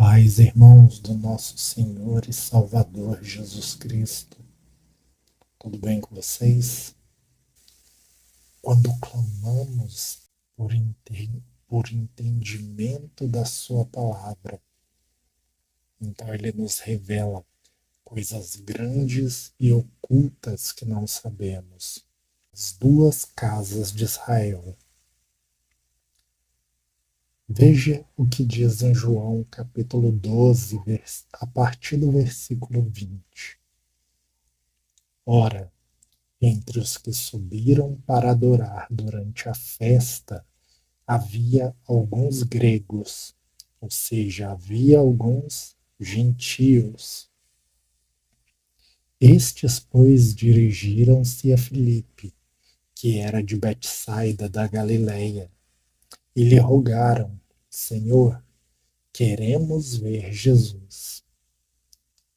Paz, irmãos do nosso Senhor e Salvador Jesus Cristo, tudo bem com vocês? Quando clamamos por entendimento da Sua palavra, então Ele nos revela coisas grandes e ocultas que não sabemos. As duas casas de Israel. Veja o que diz em João capítulo 12, a partir do versículo 20. Ora, entre os que subiram para adorar durante a festa, havia alguns gregos, ou seja, havia alguns gentios. Estes, pois, dirigiram-se a Filipe, que era de Betsaida da Galileia, e lhe rogaram: Senhor, queremos ver Jesus.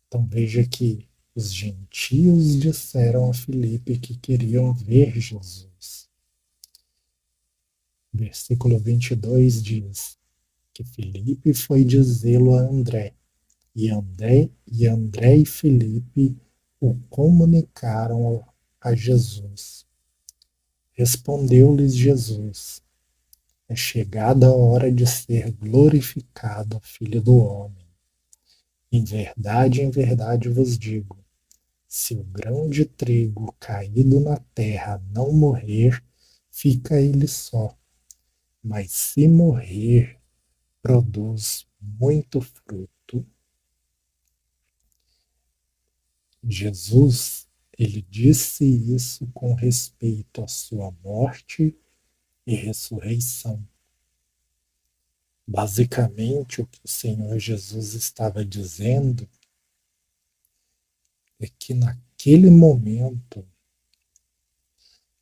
Então veja que os gentios disseram a Filipe que queriam ver Jesus. Versículo 22 diz que Filipe foi dizê-lo a André, e André e Filipe o comunicaram a Jesus. Respondeu-lhes Jesus: é chegada a hora de ser glorificado o Filho do Homem. Em verdade vos digo, se o grão de trigo caído na terra não morrer, fica ele só, mas se morrer, produz muito fruto. Jesus, ele disse isso com respeito à sua morte e ressurreição. Basicamente, o que o Senhor Jesus estava dizendo é que naquele momento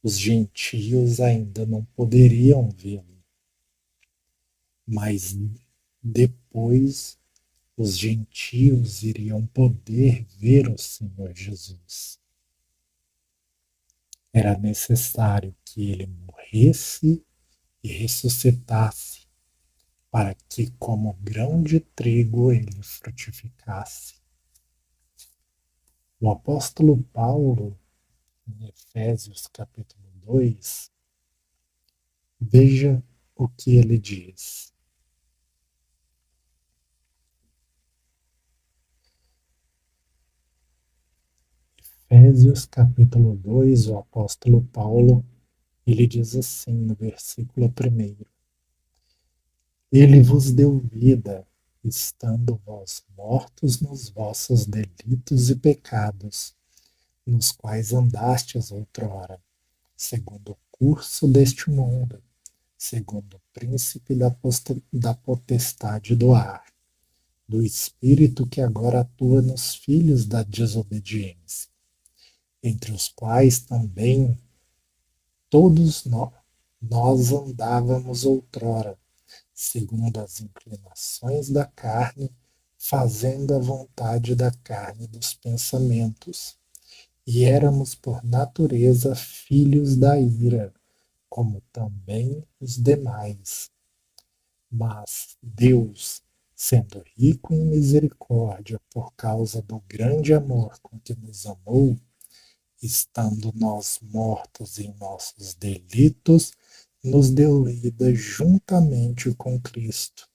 os gentios ainda não poderiam vê-lo, mas depois os gentios iriam poder ver o Senhor Jesus. Era necessário que ele morresse e ressuscitasse, para que, como grão de trigo, ele frutificasse. O apóstolo Paulo, em Efésios capítulo 2, veja o que ele diz. Efésios capítulo 2, o apóstolo Paulo, ele diz assim no versículo 1: Ele vos deu vida, estando vós mortos nos vossos delitos e pecados, nos quais andastes outrora, segundo o curso deste mundo, segundo o príncipe da potestade do ar, do espírito que agora atua nos filhos da desobediência, entre os quais também todos nós andávamos outrora, segundo as inclinações da carne, fazendo a vontade da carne e dos pensamentos. E éramos por natureza filhos da ira, como também os demais. Mas Deus, sendo rico em misericórdia por causa do grande amor com que nos amou, estando nós mortos em nossos delitos, nos deu vida juntamente com Cristo.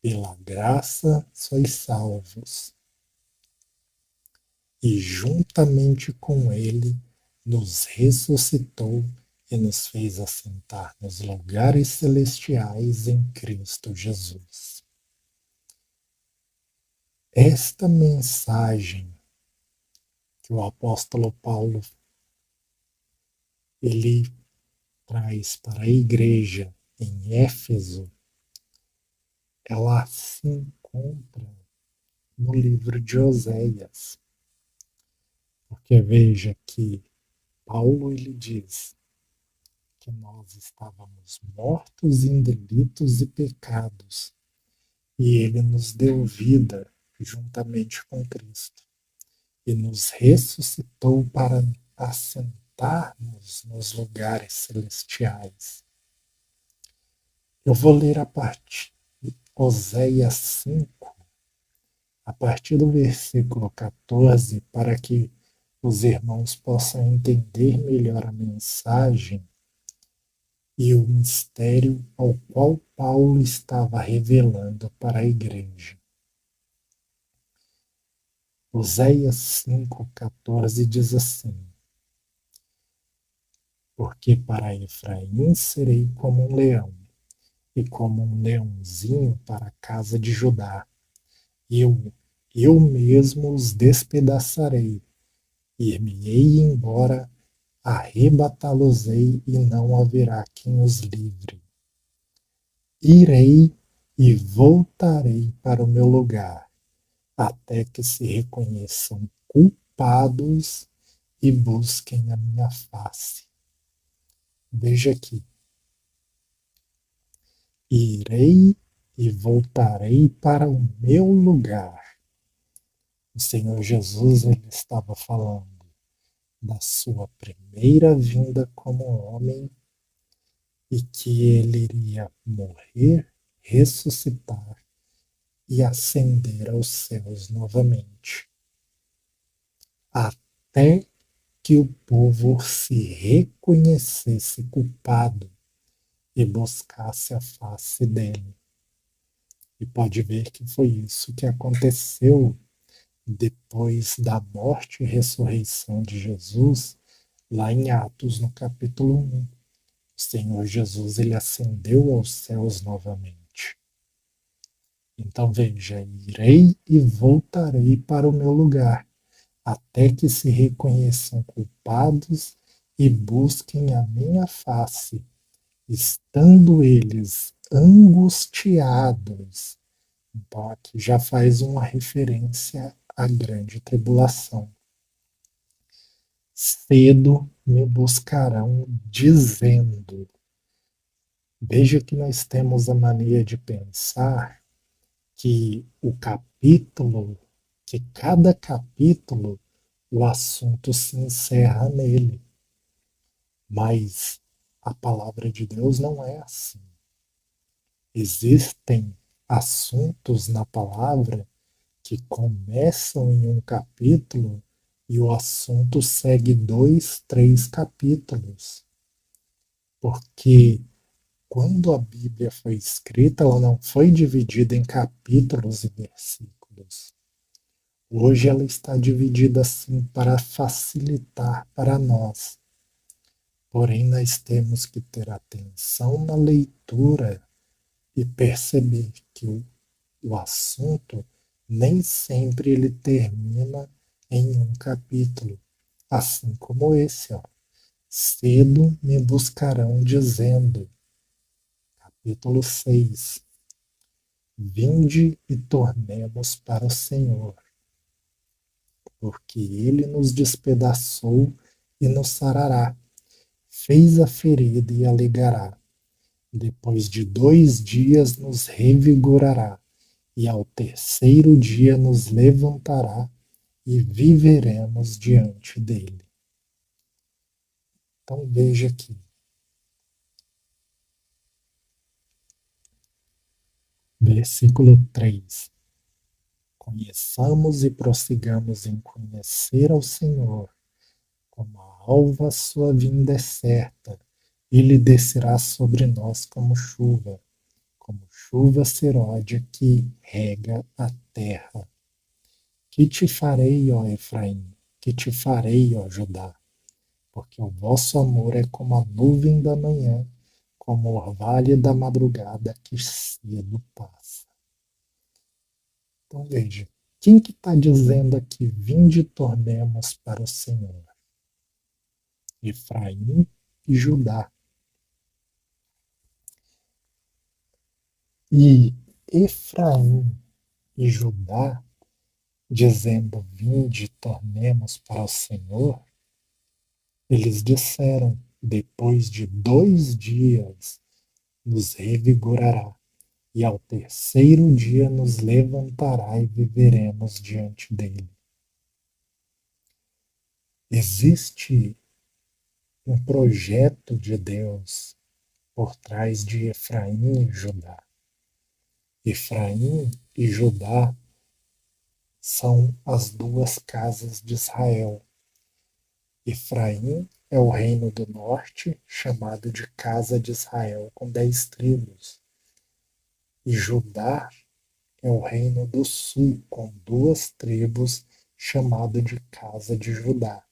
Pela graça sois salvos. E juntamente com Ele nos ressuscitou e nos fez assentar nos lugares celestiais em Cristo Jesus. Esta mensagem que o apóstolo Paulo ele traz para a igreja em Éfeso, ela se encontra no livro de Oséias. Porque veja que Paulo ele diz que nós estávamos mortos em delitos e pecados, e ele nos deu vida juntamente com Cristo, e nos ressuscitou para assentar-nos nos lugares celestiais. Eu vou ler a parte de Oséias 5, A partir do versículo 14, para que os irmãos possam entender melhor a mensagem e o mistério ao qual Paulo estava revelando para a igreja. Oséias 5,14 diz assim: Porque para Efraim serei como um leão, e como um leãozinho para a casa de Judá. Eu, eu mesmo os despedaçarei, ir-me-ei embora, arrebatá-los-ei, e não haverá quem os livre. Irei e voltarei para o meu lugar, até que se reconheçam culpados e busquem a minha face. Veja aqui. Irei e voltarei para o meu lugar. O Senhor Jesus ele estava falando da sua primeira vinda como homem e que ele iria morrer, ressuscitar e ascender aos céus novamente, até que o povo se reconhecesse culpado e buscasse a face dele. E pode ver que foi isso que aconteceu depois da morte e ressurreição de Jesus, lá em Atos, no capítulo 1. O Senhor Jesus ele ascendeu aos céus novamente. Então veja, irei e voltarei para o meu lugar, até que se reconheçam culpados e busquem a minha face, estando eles angustiados. Então aqui já faz uma referência à grande tribulação. Cedo me buscarão dizendo. Veja que nós temos a mania de pensar que o capítulo, que cada capítulo, o assunto se encerra nele. Mas a palavra de Deus não é assim. Existem assuntos na palavra que começam em um capítulo e o assunto segue 2, 3 capítulos. Porque quando a Bíblia foi escrita, ela não foi dividida em capítulos e versículos. Hoje ela está dividida assim para facilitar para nós. Porém, nós temos que ter atenção na leitura e perceber que o assunto nem sempre ele termina em um capítulo, assim como esse, ó. Cedo me buscarão dizendo, capítulo 6. Vinde e tornemos para o Senhor, porque ele nos despedaçou e nos sarará, fez a ferida e a ligará. Depois de 2 dias nos revigorará, e ao terceiro dia nos levantará e viveremos diante dele. Então veja aqui. Versículo 3. Conheçamos e prossigamos em conhecer ao Senhor. Como a alva sua vinda é certa, ele descerá sobre nós como chuva seródia que rega a terra. Que te farei, ó Efraim? Que te farei, ó Judá? Porque o vosso amor é como a nuvem da manhã, como o orvalho da madrugada que cedo passa. Então veja, quem que está dizendo aqui, vinde tornemos para o Senhor? Efraim e Judá. E Efraim e Judá, dizendo, vinde tornemos para o Senhor, eles disseram, depois de 2 dias nos revigorará, e ao terceiro dia nos levantará e viveremos diante dele. Existe um projeto de Deus por trás de Efraim e Judá. Efraim e Judá são as duas casas de Israel. Efraim é o reino do norte, chamado de casa de Israel, com 10 tribos. E Judá é o reino do sul, com 2 tribos, chamado de casa de Judá.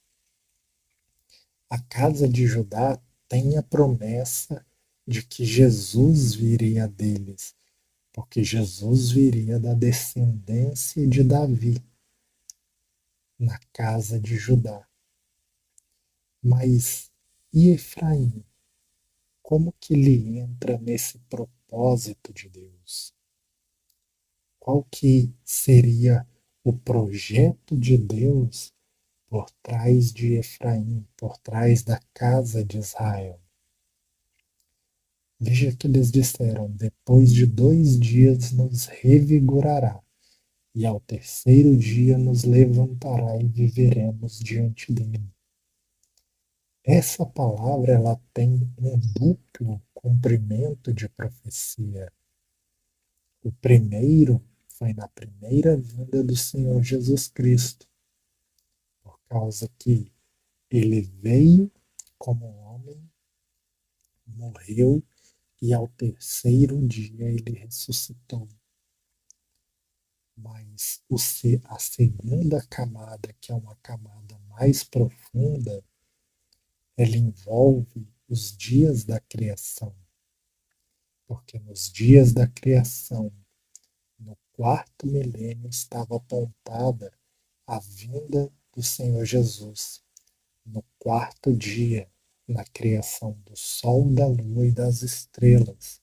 A casa de Judá tem a promessa de que Jesus viria deles, porque Jesus viria da descendência de Davi, na casa de Judá. Mas e Efraim? Como que ele entra nesse propósito de Deus? Qual que seria o projeto de Deus por trás de Efraim, por trás da casa de Israel? Veja que eles disseram: depois de 2 dias nos revigorará, e ao terceiro dia nos levantará e viveremos diante dele. Essa palavra ela tem um duplo cumprimento de profecia. O primeiro foi na primeira vinda do Senhor Jesus Cristo, por causa que ele veio como homem, morreu e ao terceiro dia ele ressuscitou. Mas a segunda camada, que é uma camada mais profunda, ela envolve os dias da criação. Porque nos dias da criação, no quarto milênio, estava apontada a vinda do Senhor Jesus. No quarto dia, na criação do sol, da lua e das estrelas,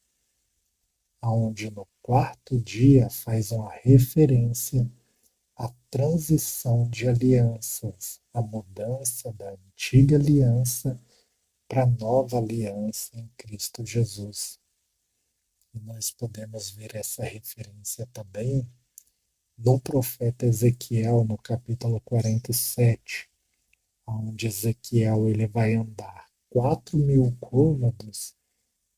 aonde no quarto dia faz uma referência à transição de alianças, a mudança da antiga aliança para a nova aliança em Cristo Jesus. E nós podemos ver essa referência também no profeta Ezequiel, no capítulo 47, onde Ezequiel ele vai andar 4.000 côvados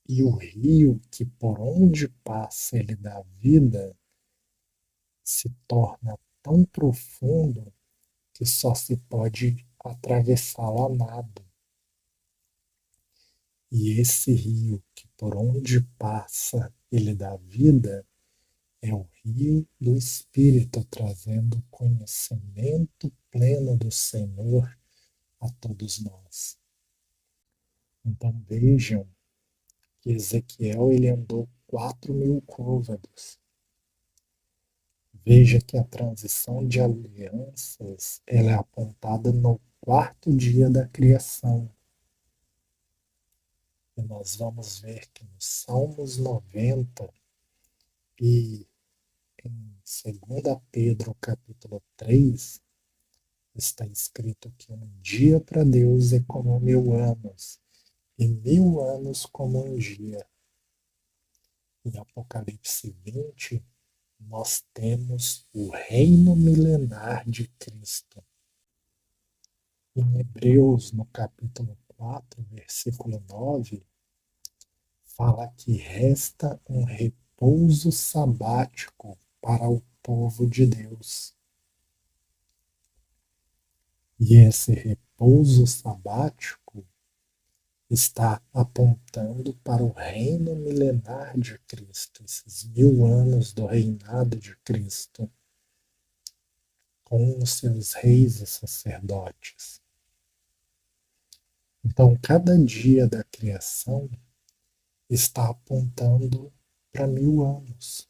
e o rio que por onde passa ele dá vida se torna tão profundo que só se pode atravessá-lo a nado. E esse rio que por onde passa ele dá vida é o rio do Espírito, trazendo conhecimento pleno do Senhor a todos nós. Então vejam que Ezequiel ele andou 4.000 côvados. Veja que a transição de alianças ela é apontada no quarto dia da criação. E nós vamos ver que nos Salmos 90 e em 2 Pedro capítulo 3 está escrito que um dia para Deus é como 1.000 anos, e 1.000 anos como um dia. Em Apocalipse 20, nós temos o reino milenar de Cristo. Em Hebreus, no capítulo 4, versículo 9, fala que resta um repouso sabático para o povo de Deus. E esse repouso sabático está apontando para o reino milenar de Cristo, esses 1.000 anos do reinado de Cristo, com os seus reis e sacerdotes. Então, cada dia da criação está apontando para 1.000 anos.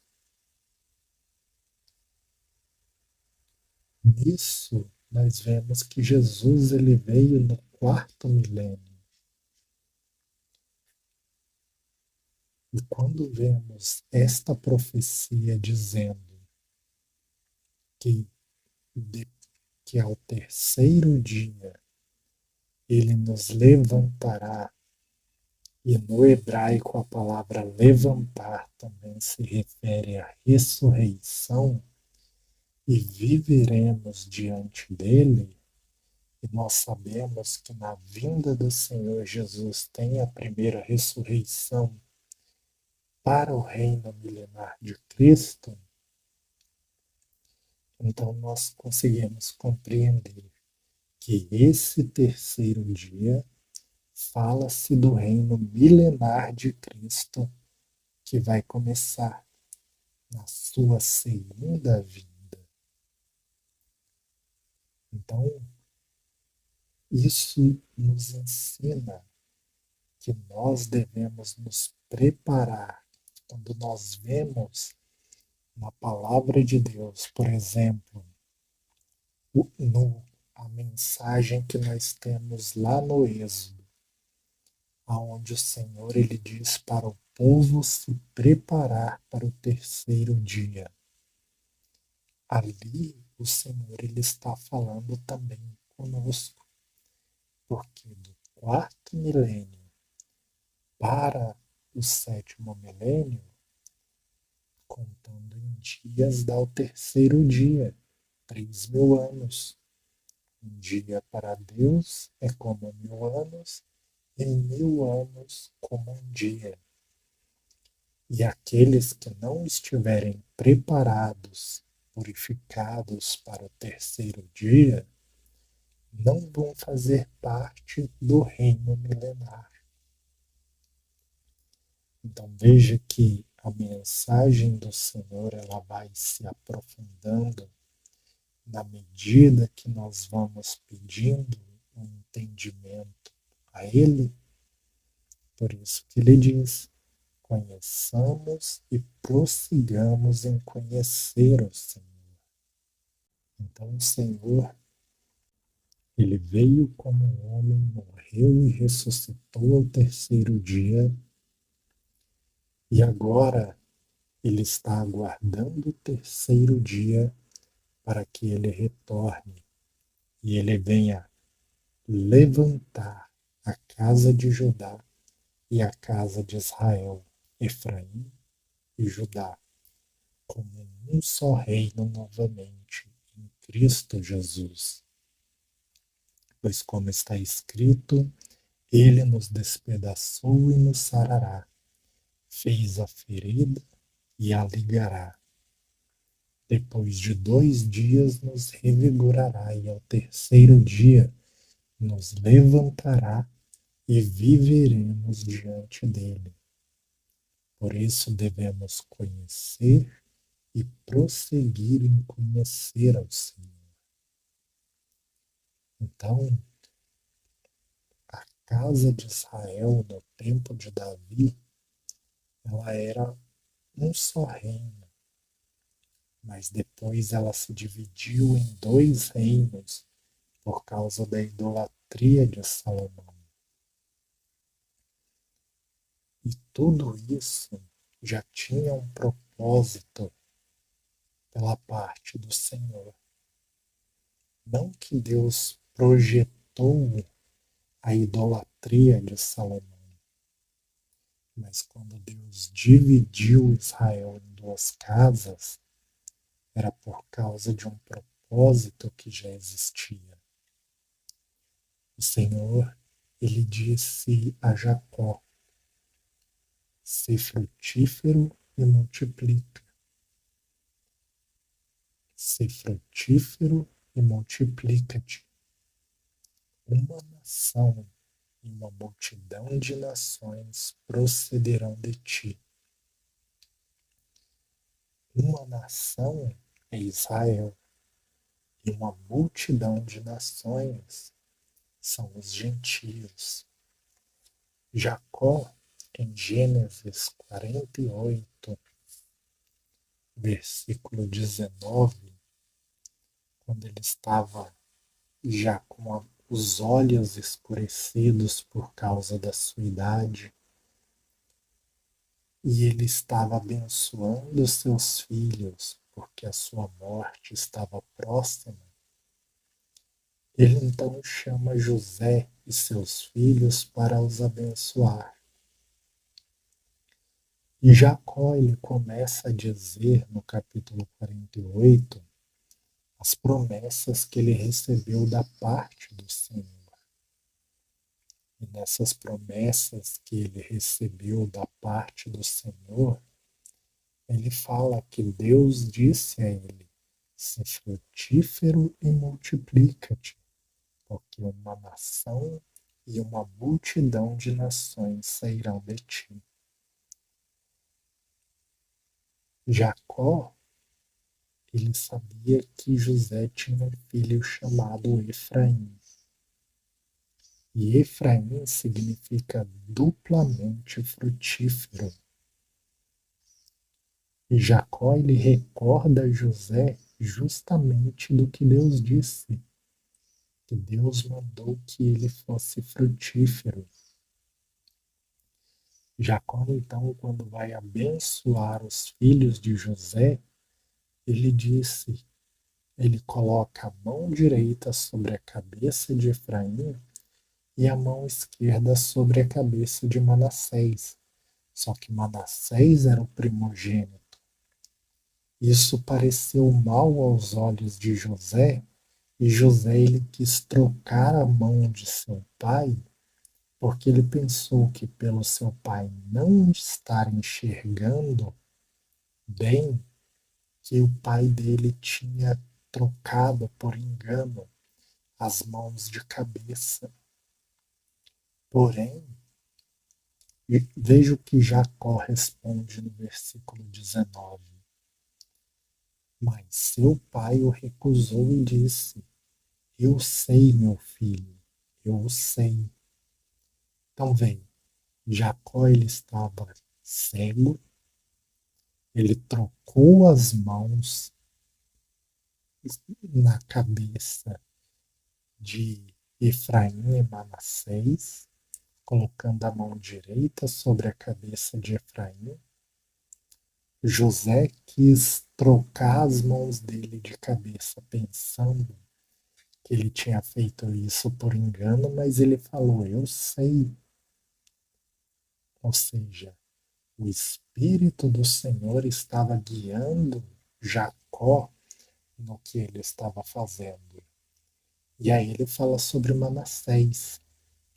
Nisso, nós vemos que Jesus ele veio no quarto milênio. E quando vemos esta profecia dizendo que, que ao terceiro dia ele nos levantará, e no hebraico a palavra levantar também se refere à ressurreição, e viveremos diante dele, e nós sabemos que na vinda do Senhor Jesus tem a primeira ressurreição para o reino milenar de Cristo. Então nós conseguimos compreender que esse terceiro dia fala-se do reino milenar de Cristo que vai começar na sua segunda vinda. Então, isso nos ensina que nós devemos nos preparar quando nós vemos na palavra de Deus, por exemplo, a mensagem que nós temos lá no Êxodo, aonde o Senhor ele diz para o povo se preparar para o terceiro dia. Ali o Senhor ele está falando também conosco, porque do quarto milênio para o sétimo milênio, contando em dias, dá o terceiro dia, 3.000 anos. Um dia para Deus é como 1.000 anos, e 1.000 anos como um dia. E aqueles que não estiverem preparados, purificados para o terceiro dia, não vão fazer parte do reino milenar. Então veja que a mensagem do Senhor ela vai se aprofundando na medida que nós vamos pedindo um entendimento a Ele. Por isso que Ele diz: conheçamos e prossigamos em conhecer o Senhor. Então o Senhor, Ele veio como um homem, morreu e ressuscitou ao terceiro dia, e agora Ele está aguardando o terceiro dia para que Ele retorne e Ele venha levantar a casa de Judá e a casa de Israel, Efraim e Judá, como um só reino novamente em Cristo Jesus. Pois, como está escrito, Ele nos despedaçou e nos sarará, fez a ferida e a ligará. Depois de 2 dias nos revigorará, e ao terceiro dia nos levantará e viveremos diante dele. Por isso devemos conhecer e prosseguir em conhecer ao Senhor. Então, a casa de Israel no tempo de Davi, ela era um só reino, mas depois ela se dividiu em 2 reinos por causa da idolatria de Salomão. E tudo isso já tinha um propósito pela parte do Senhor. Não que Deus projetou a idolatria de Salomão, mas quando Deus dividiu Israel em 2 casas, era por causa de um propósito que já existia. O Senhor, ele disse a Jacó: "Sê frutífero e multiplica. Sê frutífero e multiplica-te. Uma nação e uma multidão de nações procederão de ti." Uma nação é Israel, e uma multidão de nações são os gentios. Jacó, em Gênesis 48, versículo 19, quando ele estava já com os olhos escurecidos por causa da sua idade, e ele estava abençoando seus filhos, porque a sua morte estava próxima. Ele então chama José e seus filhos para os abençoar. E Jacó ele começa a dizer no capítulo 48 as promessas que ele recebeu da parte do Senhor. E nessas promessas que ele recebeu da parte do Senhor, ele fala que Deus disse a ele: se frutífero e multiplica-te, porque uma nação e uma multidão de nações sairão de ti. Jacó, ele sabia que José tinha um filho chamado Efraim. E Efraim significa duplamente frutífero. E Jacó ele recorda a José justamente do que Deus disse, que Deus mandou que ele fosse frutífero. Jacó, então, quando vai abençoar os filhos de José, ele disse, ele coloca a mão direita sobre a cabeça de Efraim e a mão esquerda sobre a cabeça de Manassés. Só que Manassés era o primogênito. Isso pareceu mal aos olhos de José, e José ele quis trocar a mão de seu pai, porque ele pensou que pelo seu pai não estar enxergando bem, que o pai dele tinha trocado por engano as mãos de cabeça. Porém, veja o que Jacó responde no versículo 19. Mas seu pai o recusou e disse: Eu sei, meu filho, eu o sei. Então vem, Jacó ele estava cego, ele trocou as mãos na cabeça de Efraim e Manassés, colocando a mão direita sobre a cabeça de Efraim. José quis trocar as mãos dele de cabeça, pensando que ele tinha feito isso por engano, mas ele falou: Eu sei. Ou seja, o Espírito do Senhor estava guiando Jacó no que ele estava fazendo. E aí ele fala sobre Manassés.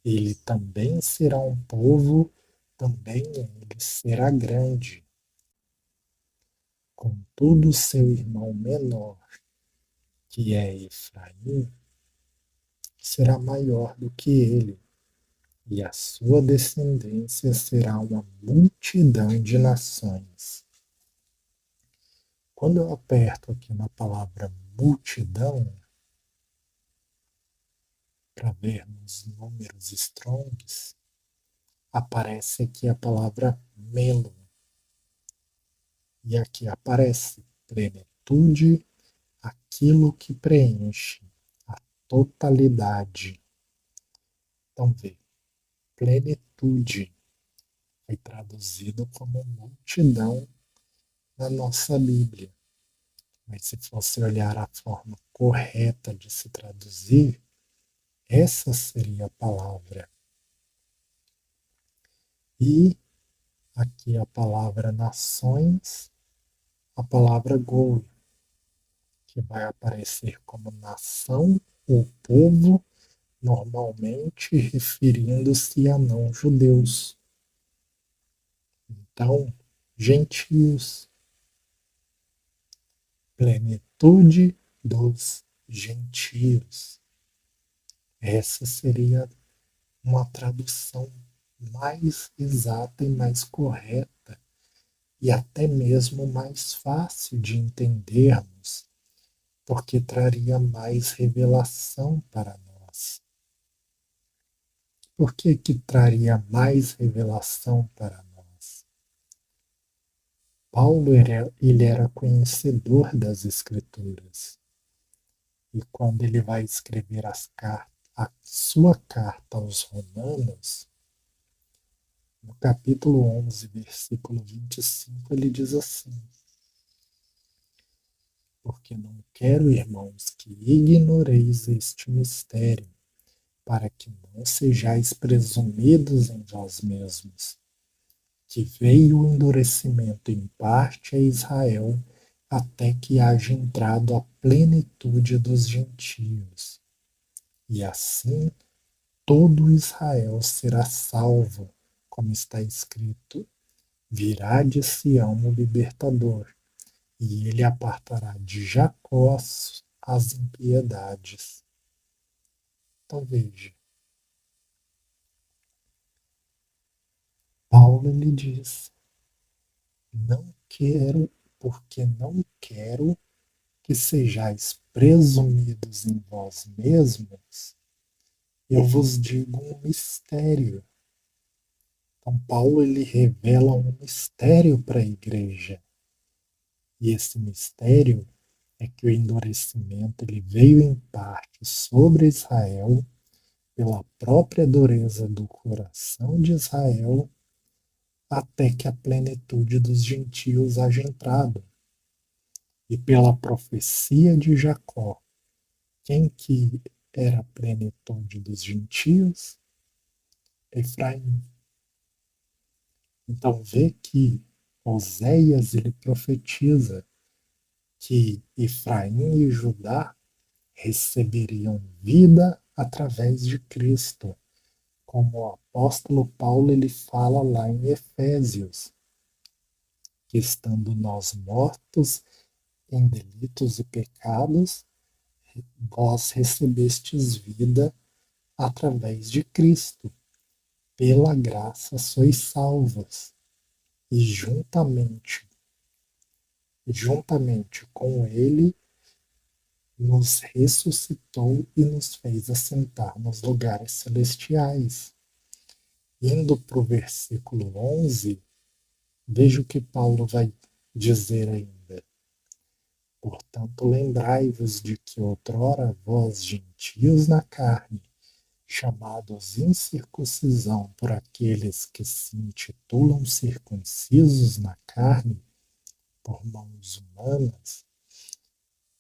Ele também será um povo, também ele será grande. Contudo, seu irmão menor, que é Efraim, será maior do que ele, e a sua descendência será uma multidão de nações. Quando eu aperto aqui na palavra multidão, para ver nos números strongs, aparece aqui a palavra melo. E aqui aparece plenitude, aquilo que preenche, a totalidade. Então vê, plenitude foi traduzido como multidão na nossa Bíblia. Mas se fosse olhar a forma correta de se traduzir, essa seria a palavra. E aqui a palavra nações, a palavra goi, que vai aparecer como nação ou povo, normalmente referindo-se a não-judeus. Então, gentios, plenitude dos gentios. Essa seria uma tradução mais exata e mais correta, e até mesmo mais fácil de entendermos, porque traria mais revelação para nós. Por que que traria mais revelação para nós? Paulo ele era conhecedor das Escrituras, e quando ele vai escrever a sua carta aos Romanos, no capítulo 11, versículo 25, ele diz assim: Porque não quero, irmãos, que ignoreis este mistério, para que não sejais presumidos em vós mesmos, que veio o endurecimento em parte a Israel, até que haja entrado a plenitude dos gentios. E assim todo Israel será salvo, como está escrito: virá de Sião o libertador, e ele apartará de Jacó as impiedades. Então veja, Paulo lhe diz: não quero, porque não quero que sejais presumidos em vós mesmos, eu vos digo um mistério. Então Paulo ele revela um mistério para a igreja. E esse mistério é que o endurecimento ele veio em parte sobre Israel pela própria dureza do coração de Israel até que a plenitude dos gentios haja entrado. E pela profecia de Jacó, quem que era a plenitude dos gentios? Efraim. Então vê que Oséias ele profetiza que Efraim e Judá receberiam vida através de Cristo, como o apóstolo Paulo ele fala lá em Efésios, que estando nós mortos em delitos e pecados, vós recebestes vida através de Cristo. Pela graça sois salvos. E juntamente com ele, nos ressuscitou e nos fez assentar nos lugares celestiais. Indo para o versículo 11, veja o que Paulo vai dizer ainda. Portanto, lembrai-vos de que outrora vós, gentios na carne, chamados incircuncisão por aqueles que se intitulam circuncisos na carne, por mãos humanas,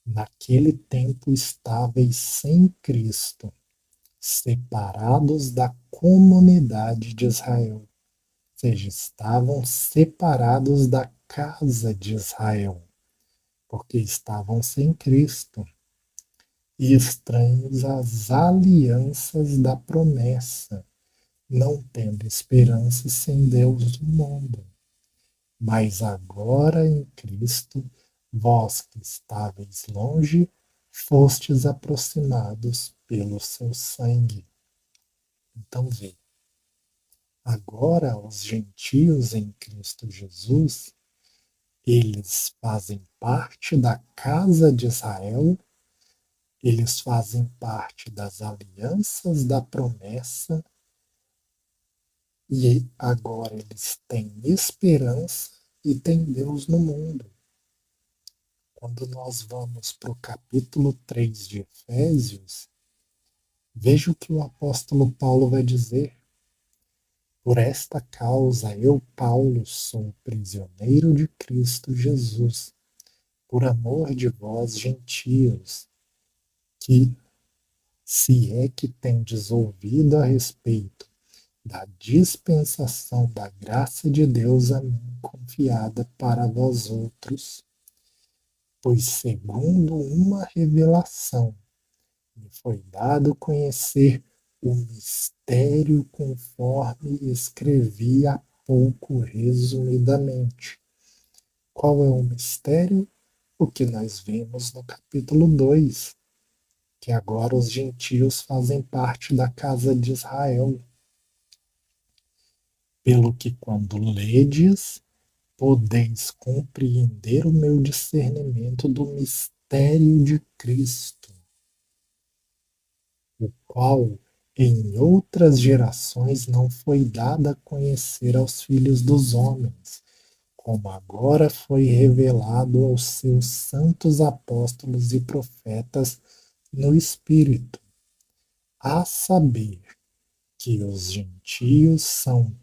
naquele tempo estáveis sem Cristo, separados da comunidade de Israel, ou seja, estavam separados da casa de Israel, porque estavam sem Cristo, e estranhos às alianças da promessa, não tendo esperança sem Deus do mundo. Mas agora em Cristo, vós que estáveis longe, fostes aproximados pelo seu sangue. Então vê, agora os gentios em Cristo Jesus, eles fazem parte da casa de Israel, eles fazem parte das alianças da promessa, e agora eles têm esperança e têm Deus no mundo. Quando nós vamos para o capítulo 3 de Efésios, veja o que o apóstolo Paulo vai dizer. Por esta causa eu, Paulo, sou prisioneiro de Cristo Jesus, por amor de vós, gentios, que, se é que tendes ouvido a respeito da dispensação da graça de Deus a mim confiada para vós outros, pois segundo uma revelação me foi dado conhecer o mistério conforme escrevi há pouco resumidamente. Qual é o mistério? O que nós vimos no capítulo 2, que agora os gentios fazem parte da casa de Israel. Pelo que quando ledes, podeis compreender o meu discernimento do mistério de Cristo, o qual em outras gerações não foi dado a conhecer aos filhos dos homens, como agora foi revelado aos seus santos apóstolos e profetas no Espírito, a saber que os gentios são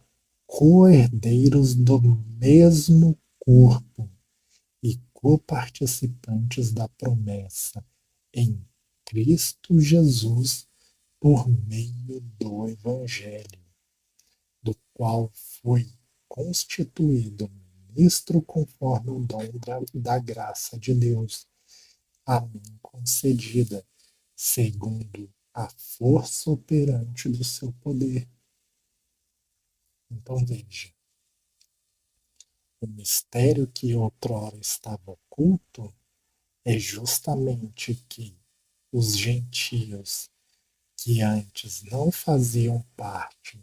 co-herdeiros do mesmo corpo e coparticipantes da promessa em Cristo Jesus por meio do Evangelho, do qual fui constituído ministro conforme o dom da graça de Deus, a mim concedida, segundo a força operante do seu poder. Então veja, O mistério que outrora estava oculto é justamente que os gentios que antes não faziam parte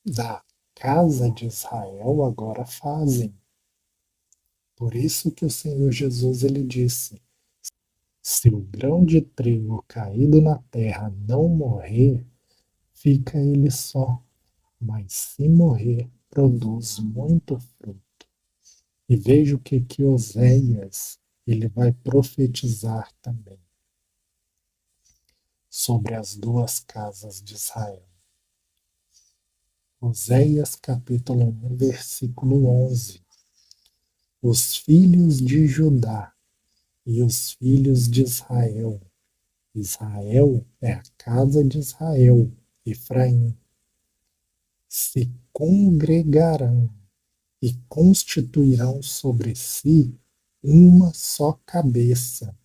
da casa de Israel agora fazem. Por isso que o Senhor Jesus ele disse: se o grão de trigo caído na terra não morrer, fica ele só, mas se morrer, produz muito fruto. E veja o que Oséias ele vai profetizar também sobre as duas casas de Israel. Oséias capítulo 1, versículo 11. Os filhos de Judá e os filhos de Israel. Israel é a casa de Israel, Efraim. Se congregarão e constituirão sobre si uma só cabeça,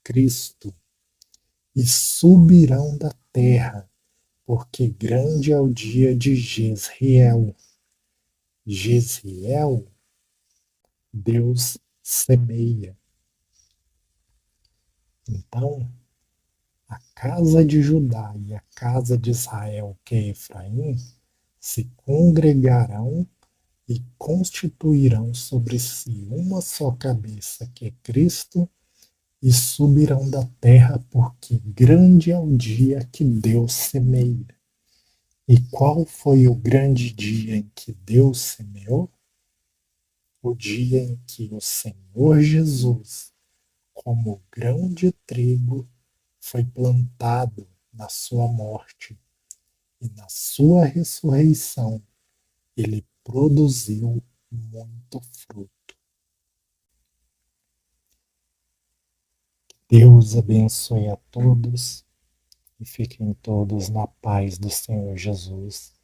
Cristo, e subirão da terra, porque grande é o dia de Jezreel. Jezreel, Deus semeia. Então, a casa de Judá e a casa de Israel, que é Efraim, se congregarão e constituirão sobre si uma só cabeça, que é Cristo, e subirão da terra, porque grande é o dia que Deus semeia. E qual foi o grande dia em que Deus semeou? O dia em que o Senhor Jesus, como grão de trigo, foi plantado na sua morte e na sua ressurreição, ele produziu muito fruto. Deus abençoe a todos e fiquem todos na paz do Senhor Jesus.